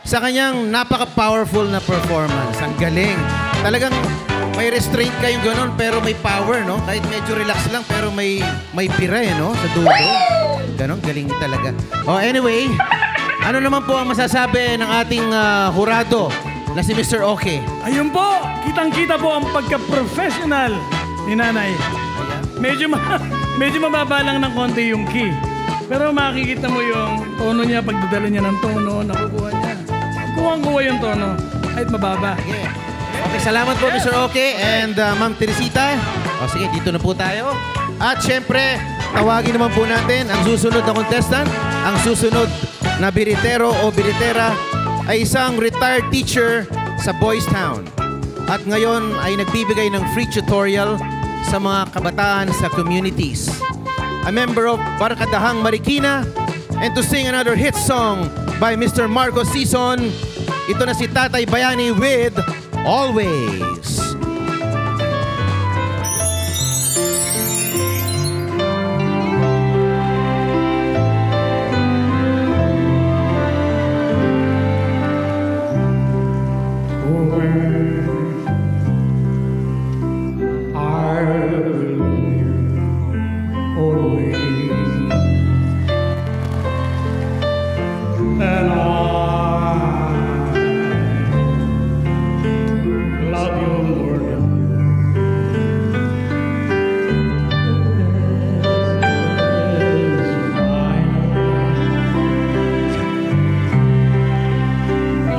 Speaker 5: sa kanyang napaka-powerful na performance. Ang galing. Talagang may restraint kayong ganun pero may power, no? Kahit medyo relax lang pero may pira, no? Sa dulo. Ganon, galing talaga. Oh, anyway, ano naman po ang masasabi ng ating hurado na si Mr. Oke?
Speaker 9: Ayun po, kitang-kita po ang pagka-professional ni Nanay. Medyo mababa lang ng konti yung key. Pero makikita mo yung tono niya, pagdadala niya ng tono, nakukuha niya. Kuha yung tono, kahit mababa.
Speaker 5: Yeah. Okay, salamat po Mr. Oke and Ma'am Teresita. O sige, dito na po tayo. At syempre, tawagin naman po natin ang susunod na contestant. Ang susunod na biritero o biritera ay isang retired teacher sa Boys Town. At ngayon ay nagbibigay ng free tutorial sa mga kabataan sa communities. A member of Barkadahang Marikina, and to sing another hit song by Mr. Marco Sison, ito na si Tatay Bayani with Always.
Speaker 9: And I love you more than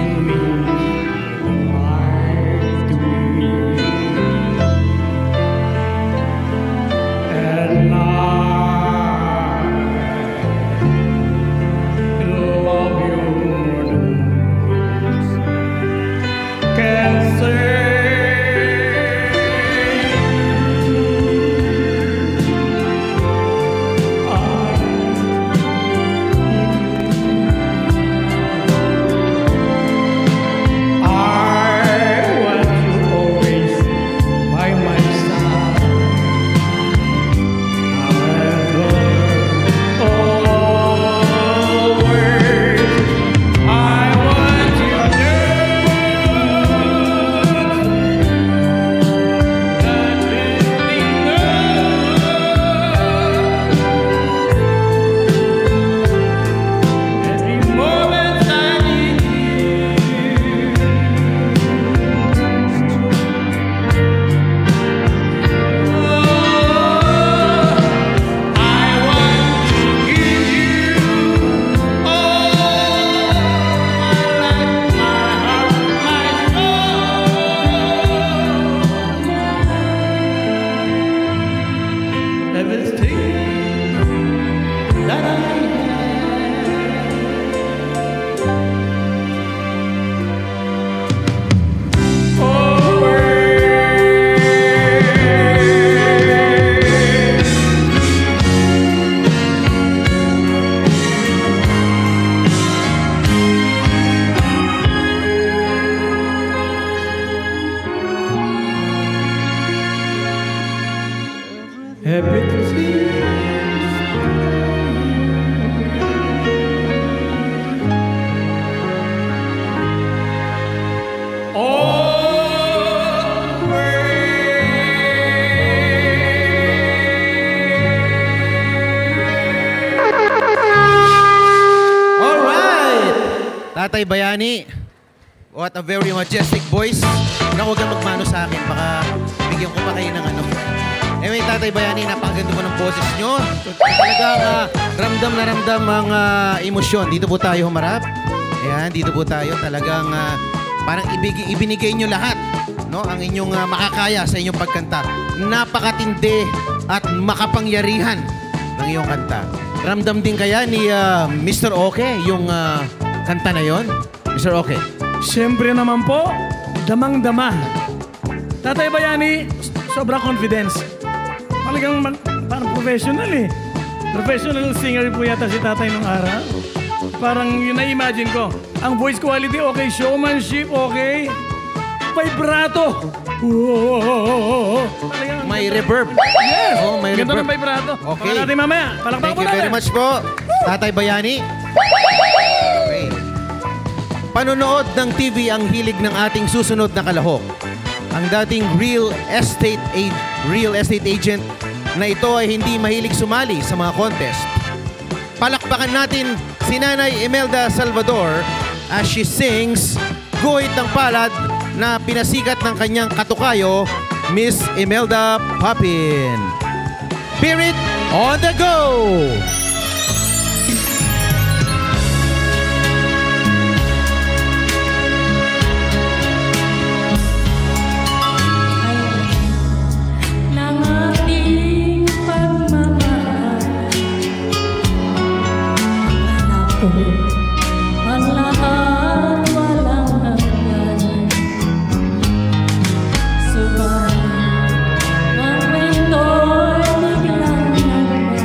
Speaker 9: you mean life to me. And I love you more than words can say. I want you always by my side.
Speaker 5: Tatay Bayani, what a very majestic voice. Huwag kang magmano sa akin, baka bigyan ko pa kayo ng ano. Anyway, Tatay Bayani, napakaganda po ng boses nyo. Talagang ramdam na ramdam ang emosyon. Dito po tayo humarap. Ayan, dito po tayo. Talagang parang ibinigay nyo lahat, no? Ang inyong makakaya sa inyong pagkanta. Napakatindi at makapangyarihan ng iyong kanta. Ramdam din kaya ni Mr. Oke yung kanta na yon, Mr. Oke?
Speaker 9: Siyempre naman po, damang-dama. Tatay Bayani, sobrang confidence. Talagang parang professional eh. Professional singer po yata si tatay nung araw. Parang yun na-imagine ko. Ang voice quality, okay. Showmanship, okay. Vibrato.
Speaker 5: May reverb.
Speaker 9: Yes.
Speaker 5: Oh, may
Speaker 9: ganda
Speaker 5: reverb.
Speaker 9: ng vibrato.
Speaker 5: Okay.
Speaker 9: Pagka natin mamaya. Palakpakan
Speaker 5: Thank you very much po, Tatay Bayani. Okay. Panonood ng TV ang hilig ng ating susunod na kalahok. Ang dating real estate agent na ito ay hindi mahilig sumali sa mga contest. Palakpakan natin si Nanay Imelda Salvador as she sings Guhit ng Palad na pinasikat ng kanyang katukayo, Miss Imelda Papin. Spirit on the go!
Speaker 11: Ang lahat walang hanggan. Subalit ang kwento'y biglang nagbago.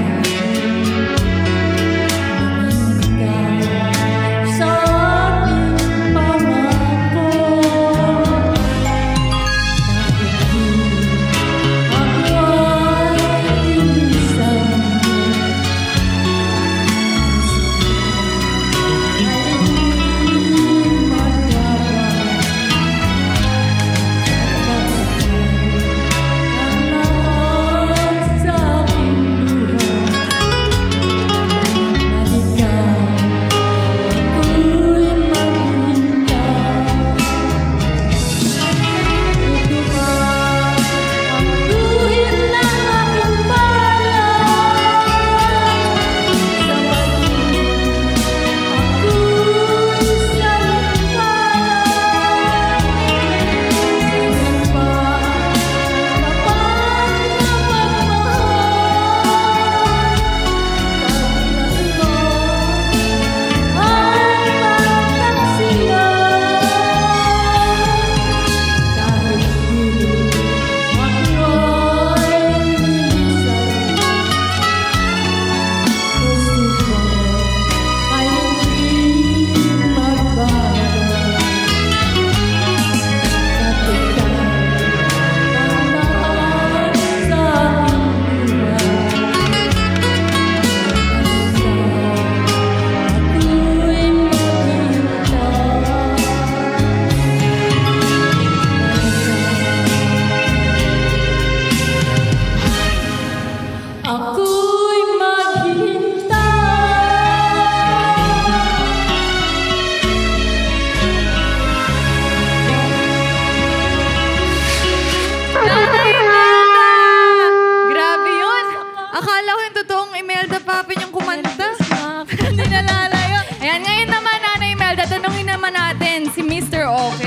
Speaker 11: Sa ating pangako, ako ay isang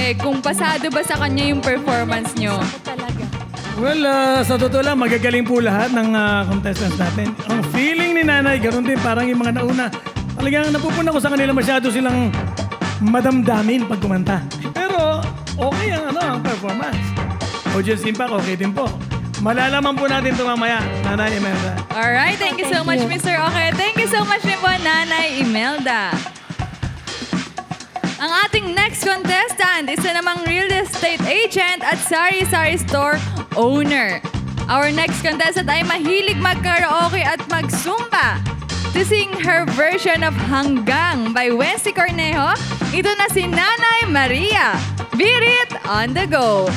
Speaker 4: okay, kung pasado ba sa kanya yung performance nyo?
Speaker 9: Well, sa totoo lang, magagaling po lahat ng contestants natin. Ang feeling ni Nanay, ganoon din, parang yung mga nauna. Talagang napupunan ko sa kanila masyado silang madamdamin pag kumanta. Pero okay ang performance. Audience impact, okay din po. Malalaman po natin ito mamaya, Nanay Imelda.
Speaker 4: Alright, thank you so much, Mr. Okay. Thank you so much din po, Nanay Imelda. Ang ating next contestant, isa namang real estate agent at sari-sari store owner. Our next contestant ay mahilig mag-karaoke at mag-zumba. To sing her version of Hanggang by Wency Cornejo, ito na si Nanay Maria. Beat it on the go!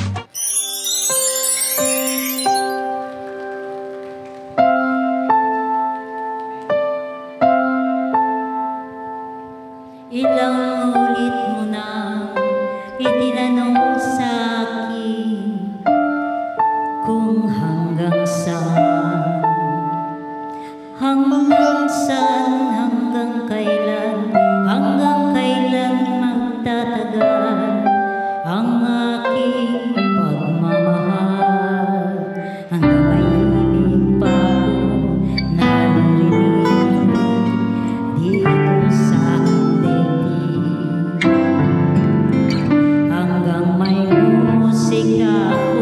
Speaker 11: Ilang ulit mo na itinanong sa akin kung hanggang saan, hanggang kailan magtatagal ang aking pagmamahal. Hanggang may ibig pa ako naririnig dito sa hanggang may musika ako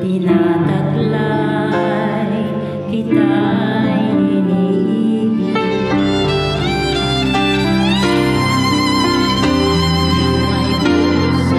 Speaker 11: tinataglay, kita'y iniibig. May puso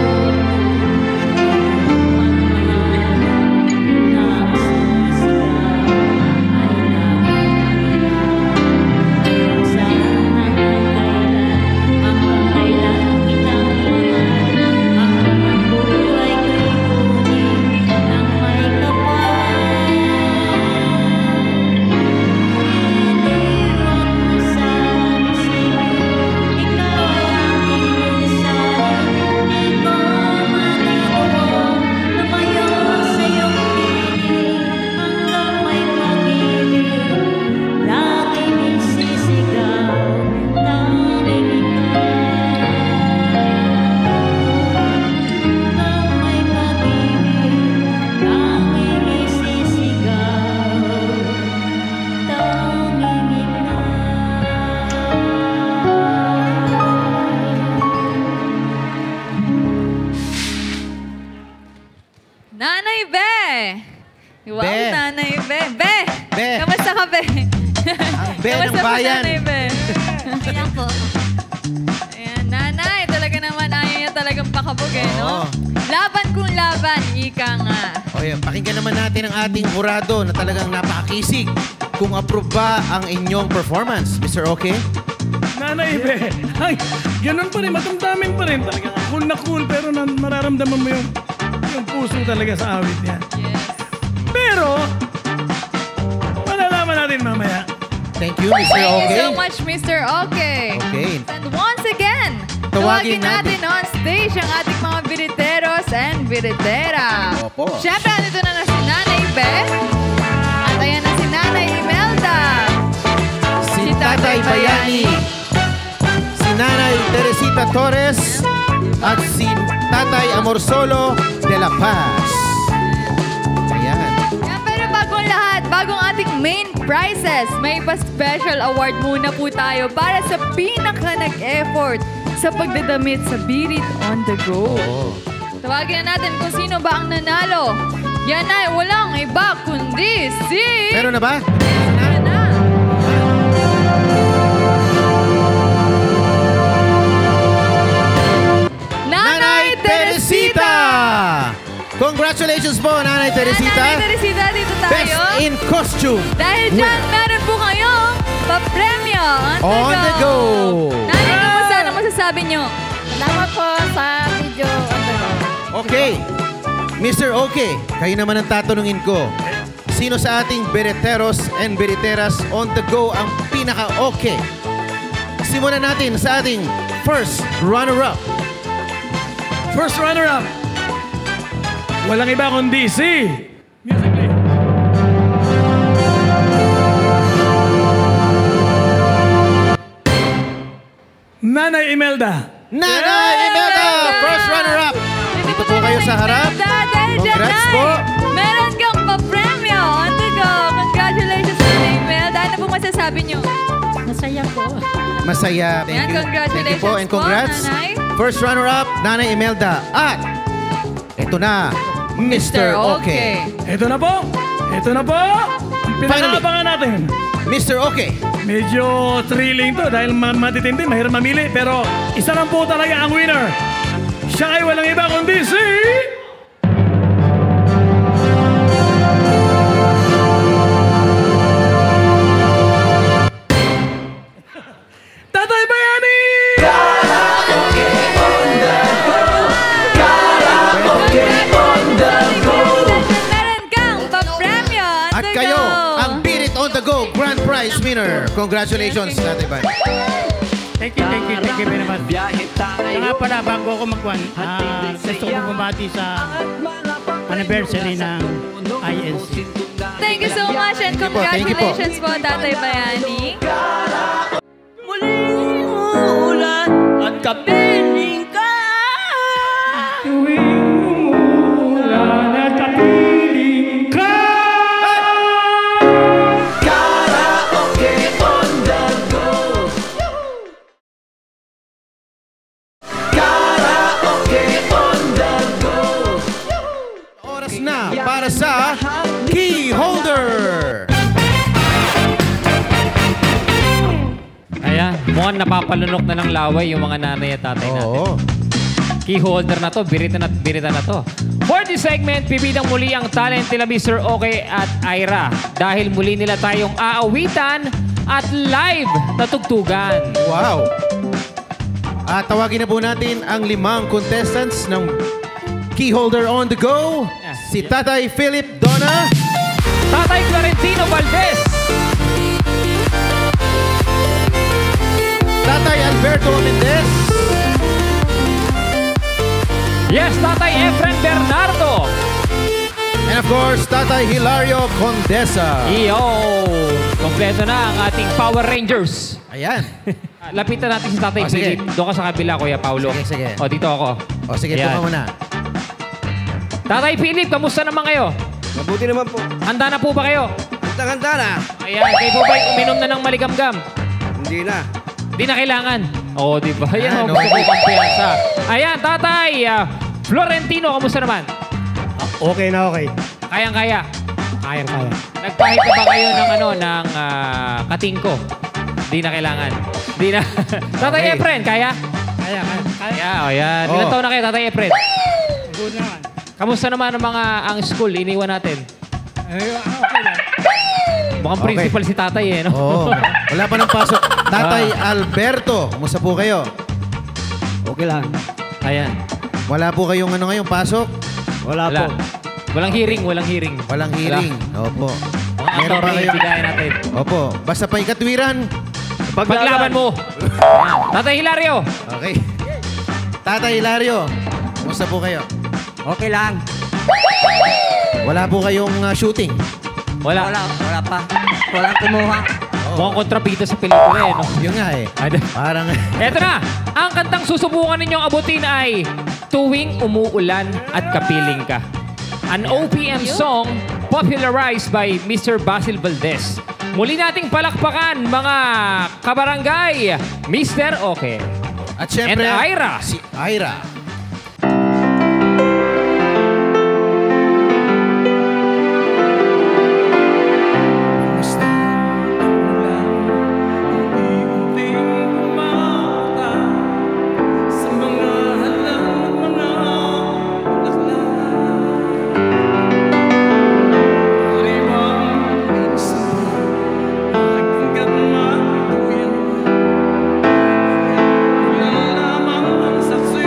Speaker 4: Nanay Be! Wow,
Speaker 5: Be.
Speaker 4: Nanay Be. Be!
Speaker 5: Be.
Speaker 4: Kamusta ka, Be?
Speaker 5: Ang Be ng
Speaker 4: Kamusta po,
Speaker 5: bayan.
Speaker 4: Nanay Be?
Speaker 7: Ayan po.
Speaker 4: Ayan, Nanay, talaga naman ayaw niya talagang pakabog no?
Speaker 5: Oo.
Speaker 4: Laban kung laban, ika nga.
Speaker 5: O yan, pakinggan naman natin ang ating jurado na talagang napakisig kung approve ba ang inyong performance. Mr. Okay?
Speaker 9: Nanay Be, ay, ganun pa rin, matamdamin pa rin. Talagang cool na cool, pero mararamdaman mo yung puso talaga sa awit niya.
Speaker 4: Yes.
Speaker 9: Pero, malalaman natin mamaya.
Speaker 5: Thank you, Mr.
Speaker 4: Thank you
Speaker 5: Okay.
Speaker 4: so much, Mr. Okay.
Speaker 5: Okay.
Speaker 4: And once again,
Speaker 5: Tawagin
Speaker 4: tawagin natin on stage ang ating mga biriteros and biritera.
Speaker 5: Opo.
Speaker 4: Siyempre, andito na si Nanay Be. At ayan na si Nanay Imelda.
Speaker 5: Si Tatay Bayani, si Nanay Teresita Torres, at si Tatay Amorsolo de la Paz. Ayan.
Speaker 4: Yan, pero bagong lahat, bagong ating main prizes, may pa-special award muna po tayo para sa pinaka nag-effort sa pagdadamit sa Beat It on the Go. Tawagin na natin kung sino ba ang nanalo. Yan ay walang iba kundi si...
Speaker 5: Meron na ba?
Speaker 4: Meron na. Nanay Teresita!
Speaker 5: Congratulations po, Nanay Teresita.
Speaker 4: Nanay Teresita, dito tayo.
Speaker 5: Best in costume.
Speaker 4: Dahil dyan, meron po kayong papremyo
Speaker 5: On the go.
Speaker 4: Nanay, kumusta? Ano masasabi nyo?
Speaker 7: Salamat po sa video.
Speaker 5: Okay. Mr. Okay, kayo naman ang tatanungin ko. Sino sa ating bereteros and beriteras on the go ang pinaka-okay? Simulan natin sa ating first runner-up.
Speaker 9: First runner-up. Walang iba kundi si... Music play. Nanay Imelda.
Speaker 5: Nanay Imelda, first runner-up. Dito po kayo sa harap. Congrats po.
Speaker 4: Meron kang pa-premyo on the go. Congratulations, Nanay Imelda. Ano po masasabi niyo?
Speaker 7: Masaya po.
Speaker 5: Masaya. Thank you. Thank you po and congrats.
Speaker 4: Nanay.
Speaker 5: First runner-up, Nanay Imelda. At ito na, Mr. Okay.
Speaker 9: Ito na po. Ito na po. Ang pinakaabangan natin.
Speaker 5: Mr. Okay.
Speaker 9: Medyo thrilling to dahil matitindi, mahirap mamili. Pero isa lang po talaga ang winner. Siya ay walang iba kundi si... Tatay Bayani!
Speaker 4: Meron kang pa-premyo on
Speaker 5: At
Speaker 4: the
Speaker 5: kayo,
Speaker 4: go.
Speaker 5: ang Beat It On The Go Grand Prize winner. Congratulations, Tatay Bay.
Speaker 12: Thank you very much. Kaya nga pala, bago ako magkuhan, gusto ko bumati sa anniversary ng INC.
Speaker 4: Thank you so much and
Speaker 5: Thank you po.
Speaker 4: congratulations po, Tatay Bayani.
Speaker 11: Muling umuulan at kapiling ka.
Speaker 5: Oras na para sa Key Holder.
Speaker 3: Ayan, mukhang napapalunok na ng laway yung mga nanay at tatay natin.
Speaker 5: Oo.
Speaker 3: Key holder na to, birita na to. For this segment, pipidang muli ang talent nila Mr. Okay at Ira. Dahil muli nila tayong aawitan at live na tugtugan.
Speaker 5: Wow. At tawagin na po natin ang 5 contestants ng Key Holder on the Go. Si Tatay Philip Donna.
Speaker 3: Tatay Florentino Valdez.
Speaker 5: Tatay Alberto Mendez.
Speaker 3: Yes, Tatay Efren Bernardo.
Speaker 5: And of course, Tatay Hilario Condesa.
Speaker 3: Iyo! Kompleto na ang ating Power Rangers.
Speaker 5: Ayan.
Speaker 3: Lapitan natin si Tatay
Speaker 5: sige.
Speaker 3: Philip. Doon ka sa kabila, Kuya Paulo.
Speaker 5: Sige.
Speaker 3: O, dito ako.
Speaker 5: O sige,
Speaker 3: Ayan.
Speaker 5: tuma muna.
Speaker 3: Tatay Philip, kamusta naman kayo?
Speaker 13: Mabuti naman po.
Speaker 3: Handa na po ba kayo?
Speaker 13: Handa na.
Speaker 3: Ayan, kayo po ba uminom na ng maligamgam?
Speaker 13: Hindi na.
Speaker 3: Di na kailangan. Oo, di ba? Ayan,
Speaker 5: Ayan,
Speaker 3: gusto ko
Speaker 5: okay.
Speaker 3: kumpiyansa. Ayan, Tatay Florentino, kamusta naman?
Speaker 13: Okay na okay.
Speaker 3: Kayang-kaya.
Speaker 12: Kaya.
Speaker 3: Nagpahit na ba kayo ng katingko? Di na kailangan. Di na. Tatay
Speaker 5: Okay.
Speaker 3: Efren, kaya?
Speaker 12: Kaya.
Speaker 3: O yan.
Speaker 5: Oh.
Speaker 3: Ilan taon na kayo, Tatay Efren?
Speaker 12: Good naman.
Speaker 3: Kamusta naman ang school? Iniwan natin.
Speaker 12: Okay lang.
Speaker 3: Mukhang
Speaker 5: Okay.
Speaker 3: principal si Tatay eh, no?
Speaker 5: Oo. Wala pa ng pasok. Tatay Alberto, kumusta po kayo?
Speaker 13: Okay lang.
Speaker 3: Ayan.
Speaker 5: Wala po kayong ngayon, pasok?
Speaker 13: Wala
Speaker 3: Wala.
Speaker 13: po.
Speaker 3: Walang hearing.
Speaker 5: Walang hearing. Opo. Meron pa kayo?
Speaker 3: Bigayan natin.
Speaker 5: Opo. Basta pa ikatwiran.
Speaker 3: Paglaban mo. Tatay Hilario.
Speaker 5: Okay. Tatay Hilario, kumusta po kayo?
Speaker 13: Okay lang.
Speaker 5: Wala po kayong shooting?
Speaker 3: Wala.
Speaker 13: Wala pa. Walang kumuha.
Speaker 3: Mukhang kontrabida sa pelikula eh, no?
Speaker 5: Yun nga eh. Parang...
Speaker 3: Eto na! Ang kantang susubukan ninyong abutin ay Tuwing Umuulan at Kapiling Ka. An OPM song popularized by Mr. Basil Valdez. Muli nating palakpakan mga kabarangay, Mr. Okay.
Speaker 5: At syempre,
Speaker 3: And Ira.
Speaker 5: Si Ira.
Speaker 9: Lamang ang saksi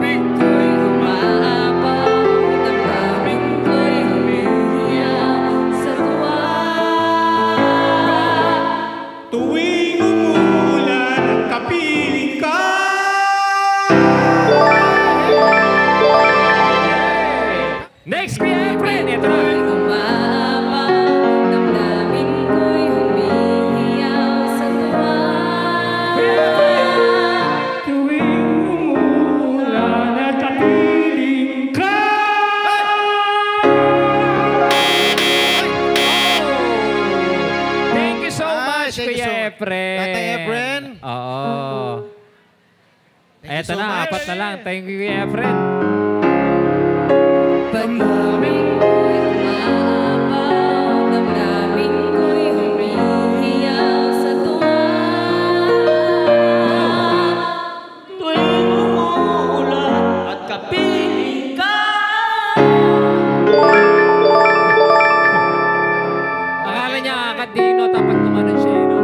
Speaker 2: pag-ibig ko'y umaapaw, damdamin ko'y humihiyaw sa tuwa.
Speaker 10: Tuwing umuulan at kapiling ka.
Speaker 3: Next, Kuya Efren. Ito na. Thank you so much, Kuya Efren.
Speaker 5: Tatay Efren.
Speaker 3: Oo.
Speaker 5: Thank you
Speaker 3: Eto
Speaker 5: so
Speaker 3: na,
Speaker 5: much.
Speaker 3: apat na lang. Thank you, Kuya Efren.
Speaker 2: Pag-ibig ko'y umaapaw, damdamin ko'y humihiyaw sa tuwa.
Speaker 11: Tuwing umuulan at kapiling ka.
Speaker 3: Akala niya kakadino tapos kumanon siya, no?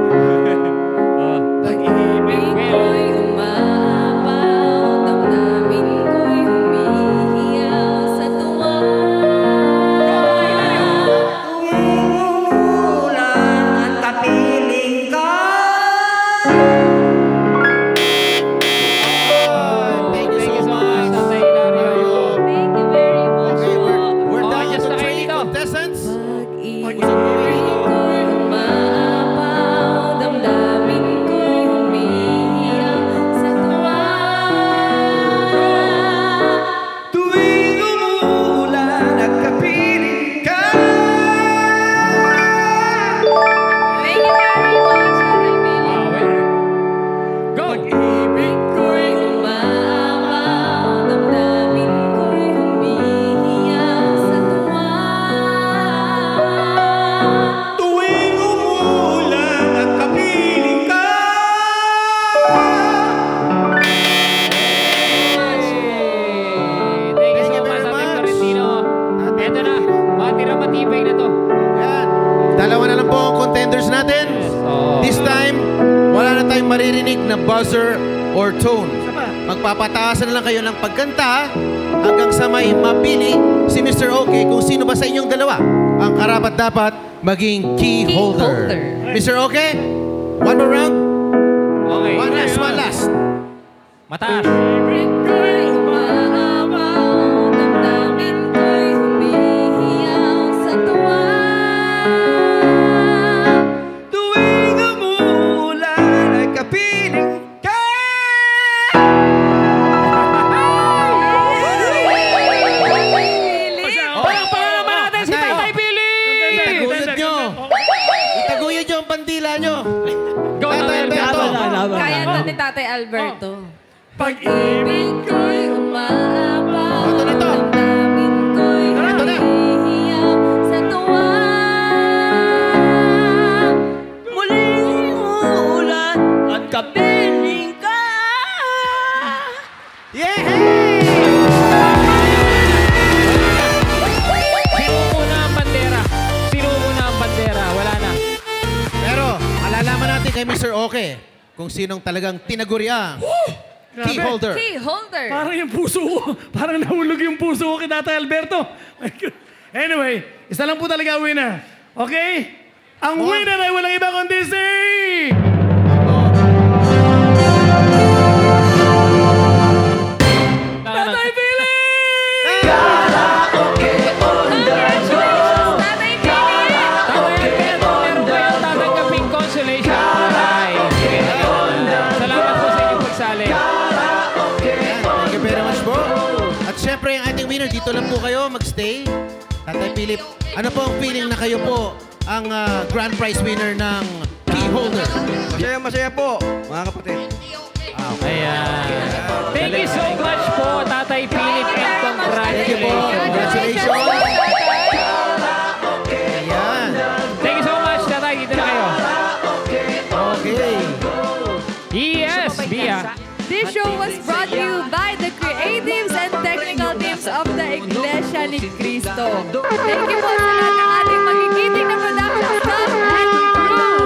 Speaker 2: Pag-ibig ko'y umaapaw, damdamin ko'y humihiyaw sa tuwa.
Speaker 11: Umuulan at kapiling ka.
Speaker 5: Thank you so much.
Speaker 3: Tatay Hilario.
Speaker 2: Thank you very much.
Speaker 5: Okay, we're
Speaker 3: Oh,
Speaker 5: down
Speaker 3: just
Speaker 5: to
Speaker 3: na kayo
Speaker 5: 3
Speaker 3: dito.
Speaker 5: contestants.
Speaker 2: Pag-ibig ko'y umaapaw, damdamin ko'y humihiyaw sa tuwa.
Speaker 11: Tuwing umuulan at kapiling ka.
Speaker 2: Thank you very much, Tatay Billy.
Speaker 3: Go!
Speaker 2: Pag-ibig ko'y umaapaw, damdamin ko'y humihiyaw sa tuwa.
Speaker 10: Tuwing umuulan at kapiling ka.
Speaker 3: Thank you so
Speaker 5: Thank you
Speaker 3: much,
Speaker 5: very
Speaker 3: Tatay
Speaker 5: much.
Speaker 3: Florentino. Eto na, matira matibay na to.
Speaker 5: Yan. Dalawa na lang po ang contenders natin.
Speaker 3: Oh.
Speaker 5: This time, wala na tayong maririnig na buzzer or tone. Magpapataasan na lang kayo ng pagkanta hanggang sa may mapili si Mr. OK kung sino ba sa inyong dalawa ang karapat-dapat maging key holder. Mr. OK, one more round.
Speaker 3: Okay.
Speaker 5: One last.
Speaker 3: Mataas.
Speaker 2: Pag-ibig ko'y umaapaw, damdamin ko'y humihiyaw sa tuwa.
Speaker 11: Tuwing umuulan at kapiling ka.
Speaker 3: Palakpakan naman natin si
Speaker 5: Tay.
Speaker 3: Tatay Billy!
Speaker 5: Itaguyod nyo. Itaguyod nyo ang bandila nyo.
Speaker 3: Go, Tatay
Speaker 5: Alberto.
Speaker 3: Alberto.
Speaker 4: Kaya to ni Tatay Alberto.
Speaker 2: Pag-ibig ko'y umaapaw,
Speaker 5: Ito na to.
Speaker 2: damdamin ko'y
Speaker 5: Ito na.
Speaker 2: humihiyaw sa tuwa.
Speaker 11: Muling umuulan at kapiling ka.
Speaker 3: Sino muna ang bandera? Sino muna ang bandera? Wala na.
Speaker 5: Pero, malalaman natin kay Mr. OK kung sinong talagang tinaguriang key holder.
Speaker 4: Key holder.
Speaker 9: Parang yung puso ko. Parang nahulog yung puso ko kay Tatay Alberto. Anyway, isa lang po talaga ang winner. Okay? Ang winner ay walang iba kundi si... Tatay Billy!
Speaker 4: Congratulations, Tatay Billy!
Speaker 3: Tatay Alberto, meron kayong tatanggaping consolation prize. Salamat po sa inyong pagsali.
Speaker 5: Thank you very much po. At syempre, ang ating winner, dito lang po kayo magstay. Tatay Philip, ano po ang feeling na kayo po ang grand prize winner ng key holder?
Speaker 13: Masaya po, mga kapatid.
Speaker 3: Ayan. Thank you so much po, Tatay Philip, and
Speaker 5: Thank you po.
Speaker 3: congratulations.
Speaker 5: Congratulations. Ayan.
Speaker 3: Thank you so much, Tatay. Dito na kayo.
Speaker 5: Okay.
Speaker 3: Yes, Bia.
Speaker 4: This show was brought to you by the creatives and technical teams of the Iglesia ni Cristo. Thank you po sa lahat ng ating magigiting na production staff and crew.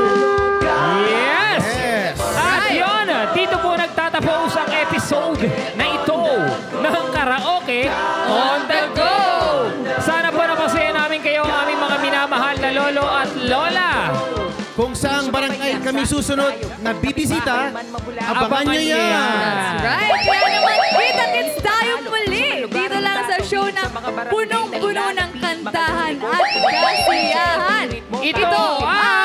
Speaker 3: Yes!
Speaker 5: Yes.
Speaker 3: At yun, dito po nagtatapos ang episode na ito ng
Speaker 5: kami susunod na bibisita, abangan nyo yan.
Speaker 4: That's right. Kaya naman, kita-kits tayo muli. Dito lang sa show na punong-puno ng kantahan at kasiyahan.
Speaker 3: Ito ang